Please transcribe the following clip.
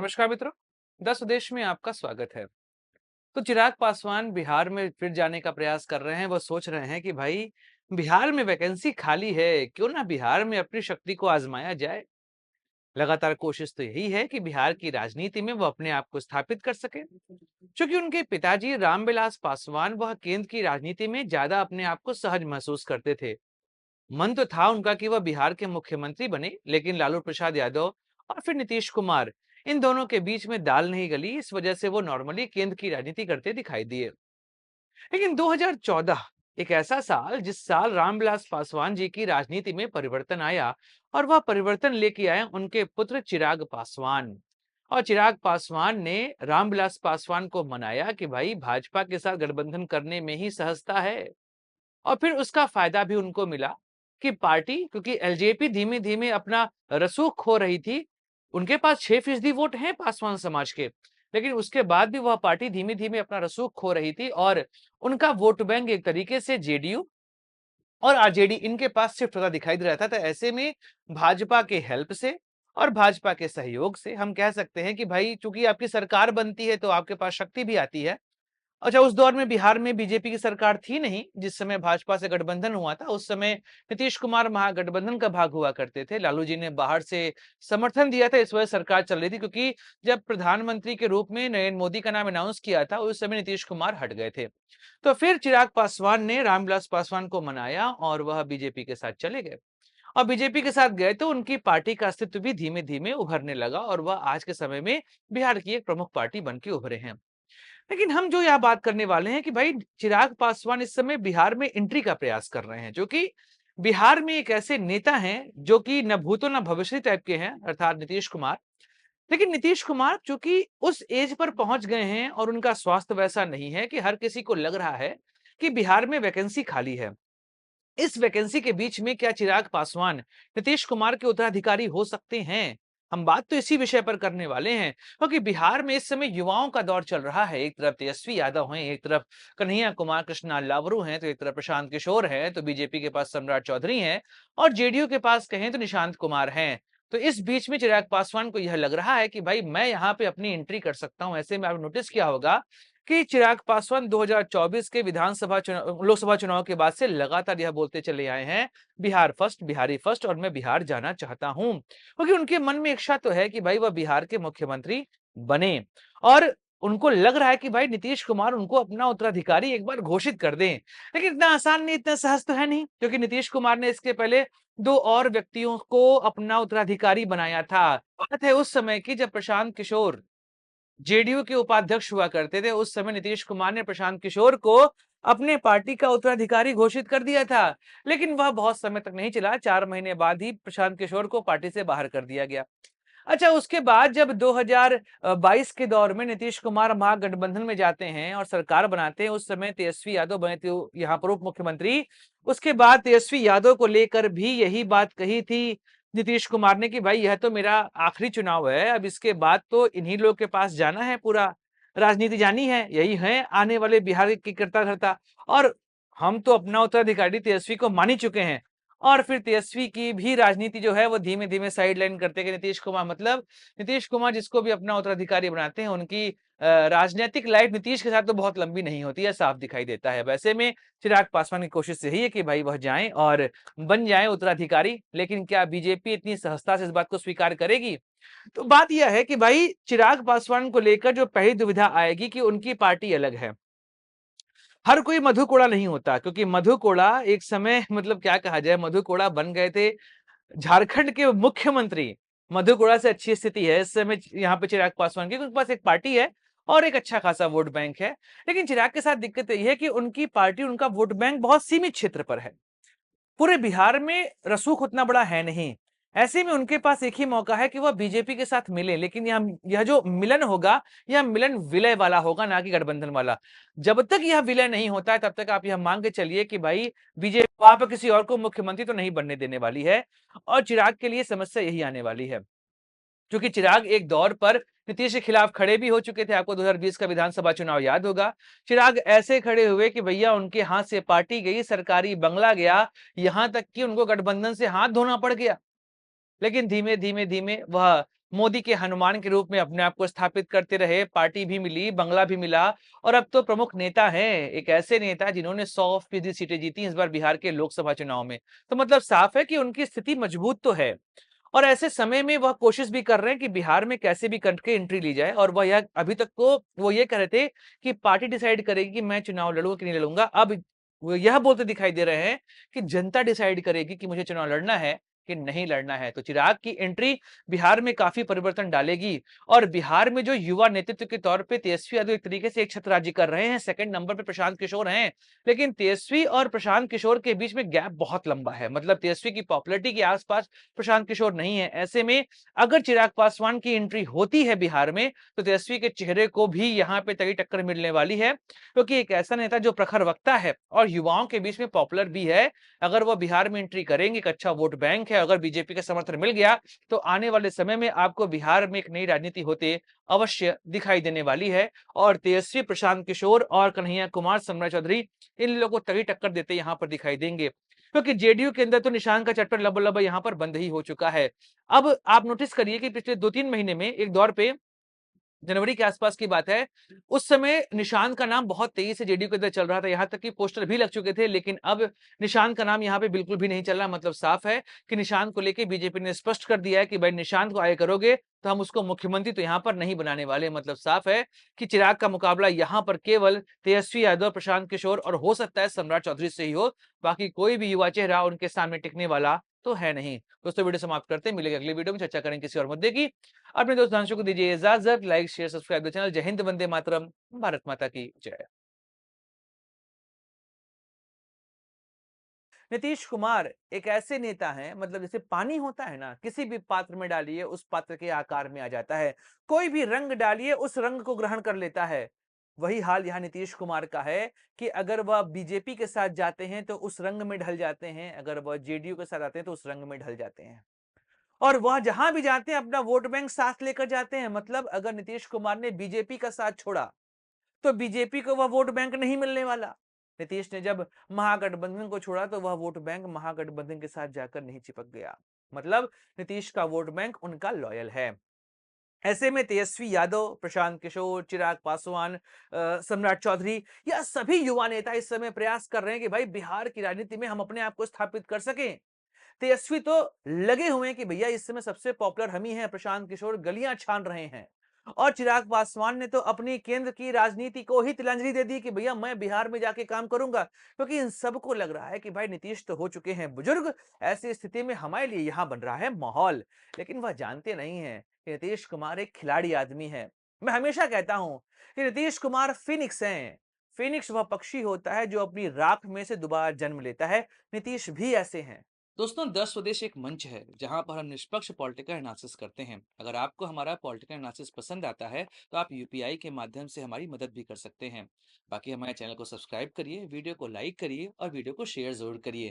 नमस्कार मित्रों, द स्वदेश में आपका स्वागत है। तो चिराग पासवान बिहार में फिर जाने का प्रयास कर रहे हैं। वो सोच रहे हैं कि भाई बिहार में वैकेंसी खाली है, क्यों ना बिहार में अपनी शक्ति को आजमाया जाए। लगातार कोशिश तो यही है कि बिहार की राजनीति में वो अपने आप को स्थापित कर सके। क्योंकि उनके पिताजी रामविलास पासवान वह केंद्र की राजनीति में ज्यादा अपने आप को सहज महसूस करते थे। मन तो था उनका कि वह बिहार के मुख्यमंत्री बने, लेकिन लालू प्रसाद यादव और फिर नीतीश कुमार, इन दोनों के बीच में दाल नहीं गली। इस वजह से वो नॉर्मली केंद्र की राजनीति करते दिखाई दिए। लेकिन 2014 एक ऐसा साल जिस साल रामविलास पासवान जी की राजनीति में परिवर्तन आया, और वह परिवर्तन लेके आए उनके पुत्र चिराग पासवान। और चिराग पासवान ने रामविलास पासवान को मनाया कि भाई भाजपा के साथ गठबंधन करने में ही सहजता है। और फिर उसका फायदा भी उनको मिला कि पार्टी, क्योंकि एलजेपी धीमे धीमे अपना रसूख खो रही थी। उनके पास 6% वोट हैं पासवान समाज के, लेकिन उसके बाद भी वह पार्टी धीमे धीमे अपना रसूख खो रही थी। और उनका वोट बैंक एक तरीके से जेडीयू और आरजेडी इनके पास शिफ्ट होता दिखाई दे रहा था। तो ऐसे में भाजपा के हेल्प से और भाजपा के सहयोग से हम कह सकते हैं कि भाई चूंकि आपकी सरकार बनती है तो आपके पास शक्ति भी आती है। अच्छा, उस दौर में बिहार में बीजेपी की सरकार थी नहीं। जिस समय भाजपा से गठबंधन हुआ था उस समय नीतीश कुमार महागठबंधन का भाग हुआ करते थे। लालू जी ने बाहर से समर्थन दिया था, इस वजह सरकार चल रही थी। क्योंकि जब प्रधानमंत्री के रूप में नरेंद्र मोदी का नाम अनाउंस किया था उस समय नीतीश कुमार हट गए थे। तो फिर चिराग पासवान ने रामविलास पासवान को मनाया और वह बीजेपी के साथ चले गए। और बीजेपी के साथ गए तो उनकी पार्टी का अस्तित्व भी धीमे धीमे उभरने लगा और वह आज के समय में बिहार की एक प्रमुख पार्टी बन के उभरे हैं। लेकिन हम जो यहाँ बात करने वाले हैं कि भाई चिराग पासवान इस समय बिहार में एंट्री का प्रयास कर रहे हैं, जो कि बिहार में एक ऐसे नेता हैं जो कि न भूतो न भविष्य टाइप के हैं, अर्थात नीतीश कुमार। लेकिन नीतीश कुमार चूंकि उस एज पर पहुंच गए हैं और उनका स्वास्थ्य वैसा नहीं है कि हर किसी को लग रहा है कि बिहार में वैकेंसी खाली है। इस वैकेंसी के बीच में क्या चिराग पासवान नीतीश कुमार के उत्तराधिकारी हो सकते हैं? हम बात तो इसी विषय पर करने वाले हैं, क्योंकि बिहार में इस समय युवाओं का दौर चल रहा है। एक तरफ तेजस्वी यादव हैं, एक तरफ कन्हैया कुमार कृष्णा लावरू हैं, तो एक तरफ प्रशांत किशोर हैं, तो बीजेपी के पास सम्राट चौधरी हैं, और जेडीयू के पास कहें तो निशांत कुमार हैं। तो इस बीच में चिराग पासवान को यह लग रहा है कि भाई मैं यहाँ पे अपनी एंट्री कर सकता हूं। ऐसे में आपने नोटिस किया होगा कि चिराग पासवान 2024 के विधानसभा चुनाव, लोकसभा चुनाव के बाद से लगातार यह बोलते चले आए हैं, बिहार फर्स्ट, बिहारी फर्स्ट, और मैं बिहार जाना चाहता हूं। क्योंकि उनके मन में इच्छा तो है कि भाई वह बिहार के मुख्यमंत्री बने। और उनको लग रहा है कि भाई नीतीश कुमार उनको अपना उत्तराधिकारी एक बार घोषित कर दें। लेकिन इतना आसान नहीं, इतना सहज तो है नहीं, क्योंकि नीतीश कुमार ने इसके पहले दो और व्यक्तियों को अपना उत्तराधिकारी बनाया था। बात है उस समय की जब प्रशांत किशोर जेडीयू के उपाध्यक्ष हुआ करते थे। उस समय नीतीश कुमार ने प्रशांत किशोर को अपने पार्टी का उत्तराधिकारी घोषित कर दिया था। लेकिन वह बहुत समय तक नहीं चला, 4 महीने बाद ही प्रशांत किशोर को पार्टी से बाहर कर दिया गया। अच्छा, उसके बाद जब 2022 के दौर में नीतीश कुमार महागठबंधन में जाते हैं और सरकार बनाते हैं, उस समय तेजस्वी यादव बने थे यहाँ पर उप मुख्यमंत्री। उसके बाद तेजस्वी यादव को लेकर भी यही बात कही थी नीतीश कुमार ने कि भाई यह तो मेरा आखिरी चुनाव है, अब इसके बाद तो इन्हीं लोग के पास जाना है, पूरा राजनीति जानी है, यही है आने वाले बिहार की करता धरता। और हम तो अपना उत्तराधिकारी तेजस्वी को मान ही चुके हैं। और फिर तेजस्वी की भी राजनीति जो है वो धीमे धीमे साइड लाइन करते गए नीतीश कुमार। मतलब नीतीश कुमार जिसको भी अपना उत्तराधिकारी बनाते हैं, उनकी राजनीतिक लाइफ नीतीश के साथ तो बहुत लंबी नहीं होती है, साफ दिखाई देता है। वैसे में चिराग पासवान की कोशिश यही है कि भाई वह जाएं और बन जाएं उत्तराधिकारी। लेकिन क्या बीजेपी इतनी सहजता से इस बात को स्वीकार करेगी? तो बात यह है कि भाई चिराग पासवान को लेकर जो पहली दुविधा आएगी कि उनकी पार्टी अलग है। हर कोई मधु कोड़ा नहीं होता, क्योंकि मधु कोड़ा एक समय मतलब क्या कहा जाए, मधु कोड़ा बन गए थे झारखंड के मुख्यमंत्री। मधु कोड़ा से अच्छी स्थिति है इस समय यहाँ पे चिराग पासवान की, उनके पास एक पार्टी है और एक अच्छा खासा वोट बैंक है। लेकिन चिराग के साथ दिक्कत यही है कि उनकी पार्टी, उनका वोट बैंक बहुत सीमित क्षेत्र पर है, पूरे बिहार में रसूख उतना बड़ा है नहीं। ऐसे में उनके पास एक ही मौका है कि वह बीजेपी के साथ मिले। लेकिन यह जो मिलन होगा, यह मिलन विलय वाला होगा, ना कि गठबंधन वाला। जब तक यह विलय नहीं होता है तब तक आप यह मान के चलिए कि भाई बीजेपी वहां पर किसी और को मुख्यमंत्री तो नहीं बनने देने वाली है। और चिराग के लिए समस्या यही आने वाली है, क्योंकि चिराग एक दौर पर नीतीश के खिलाफ खड़े भी हो चुके थे। आपको 2020 का विधानसभा चुनाव याद होगा। चिराग ऐसे खड़े हुए कि भैया उनके हाथ से पार्टी गई, सरकारी बंगला गया, यहां तक कि उनको गठबंधन से हाथ धोना पड़ गया। लेकिन धीमे धीमे धीमे वह मोदी के हनुमान के रूप में अपने आप को स्थापित करते रहे, पार्टी भी मिली, बंगला भी मिला और अब तो प्रमुख नेता हैं। एक ऐसे नेता जिन्होंने 100% सीटें जीती इस बार बिहार के लोकसभा चुनाव में। तो मतलब साफ है कि उनकी स्थिति मजबूत तो है। और ऐसे समय में वह कोशिश भी कर रहे हैं कि बिहार में कैसे भी करके एंट्री ली जाए और वह यह अभी तक को वो ये कह रहे थे कि पार्टी डिसाइड करेगी कि मैं चुनाव लड़ूंगा कि नहीं लड़ूंगा। अब वो यह बोलते दिखाई दे रहे हैं कि जनता डिसाइड करेगी कि मुझे चुनाव लड़ना है कि नहीं लड़ना है। तो चिराग की एंट्री बिहार में काफी परिवर्तन डालेगी और बिहार में जो युवा नेतृत्व के तौर पे तेजस्वी यादव एक तरीके से एक छत्रराजी कर रहे हैं। सेकंड नंबर पे प्रशांत किशोर हैं, लेकिन तेजस्वी और प्रशांत किशोर के बीच में गैप बहुत लंबा है। मतलब तेजस्वी की पॉपुलैरिटी के आसपास प्रशांत किशोर नहीं है। ऐसे में अगर चिराग पासवान की एंट्री होती है बिहार में तो तेजस्वी के चेहरे को भी यहाँ पे तगड़ी टक्कर मिलने वाली है, क्योंकि एक ऐसा नेता जो प्रखर वक्ता है और युवाओं के बीच में पॉपुलर भी है। अगर वो बिहार में एंट्री करेंगे, एक अच्छा वोट बैंक है, अगर बीजेपी का समर्थन मिल गया तो आने वाले समय में आपको बिहार में एक नई राजनीति होते अवश्य दिखाई देने वाली है। और तेजस्वी, प्रशांत किशोर और कन्हैया कुमार, सम्राट चौधरी इन लोगों को तगड़ी टक्कर देते यहाँ पर दिखाई देंगे, क्योंकि जेडीयू के अंदर तो निशान का चैप्टर लगभग यहाँ पर बंद ही हो चुका है। अब आप नोटिस करिए कि पिछले 2-3 महीने में एक दौर पे जनवरी के आसपास की बात है, उस समय निशांत का नाम बहुत तेजी से जेडीयू के अंदर चल रहा था, यहां तक कि पोस्टर भी लग चुके थे। लेकिन अब निशांत का नाम यहां पे बिल्कुल भी नहीं चल रहा। मतलब साफ है कि निशांत को लेके बीजेपी ने स्पष्ट कर दिया है कि भाई निशांत को आगे करोगे तो हम उसको मुख्यमंत्री तो यहां पर नहीं बनाने वाले। मतलब साफ है कि चिराग का मुकाबला यहां पर केवल तेजस्वी यादव, प्रशांत किशोर और हो सकता है सम्राट चौधरी से ही हो। बाकी कोई भी युवा चेहरा उनके सामने टिकने वाला तो है नहीं। दोस्तों वीडियो समाप्त करते हैं, मिलेंगे अगली वीडियो में, चर्चा करेंगे किसी और मुद्दे की। अपने दोस्त दांशु को दीजिए इजाजत। Like share subscribe the channel. जय हिंद, वंदे मातरम, भारत माता की जय। नीतीश कुमार एक ऐसे नेता हैं, मतलब जैसे पानी होता है ना, किसी भी पात्र में डालिए उस पात्र के आकार में आ जाता है। कोई भी रंग डालिए उस रंग को ग्रहण कर लेता है। वही हाल यहाँ नीतीश कुमार का है कि अगर वह बीजेपी के साथ जाते हैं तो उस रंग में ढल जाते हैं, अगर वह जेडीयू के साथ आते हैं तो उस रंग में ढल जाते हैं। और वह जहां भी जाते हैं अपना वोट बैंक साथ लेकर जाते हैं। मतलब अगर नीतीश कुमार ने बीजेपी का साथ छोड़ा तो बीजेपी को वह वोट बैंक नहीं मिलने वाला। नीतीश ने जब महागठबंधन को छोड़ा तो वह वोट बैंक महागठबंधन के साथ जाकर नहीं चिपक गया। मतलब नीतीश का वोट बैंक उनका लॉयल है। ऐसे में तेजस्वी यादव, प्रशांत किशोर, चिराग पासवान, सम्राट चौधरी, यह सभी युवा नेता इस समय प्रयास कर रहे हैं कि भाई बिहार की राजनीति में हम अपने आप को स्थापित कर सकें। तेजस्वी तो लगे हुए हैं कि भैया इस समय सबसे पॉपुलर हम ही हैं, प्रशांत किशोर गलियां छान रहे हैं। और चिराग पासवान ने तो अपनी केंद्र की राजनीति को ही तिलांजलि दे दी कि भैया मैं बिहार में जाके काम करूंगा, क्योंकि इन सबको लग रहा है कि भाई नीतीश तो हो चुके हैं बुजुर्ग, ऐसी स्थिति में हमारे लिए यहां बन रहा है माहौल। लेकिन वह जानते नहीं है कि नीतीश कुमार एक खिलाड़ी आदमी है। मैं हमेशा कहता हूं कि नीतीश कुमार फिनिक्स हैं। फिनिक्स वह पक्षी होता है जो अपनी राख में से दोबारा जन्म लेता है। नीतीश भी ऐसे हैं। दोस्तों, दस स्वदेश एक मंच है जहां पर हम निष्पक्ष पॉलिटिकल एनालिसिस करते हैं। अगर आपको हमारा पॉलिटिकल एनालिसिस पसंद आता है तो आप यूपीआई के माध्यम से हमारी मदद भी कर सकते हैं। बाकी हमारे चैनल को सब्सक्राइब करिए, वीडियो को लाइक करिए और वीडियो को शेयर जरूर करिए।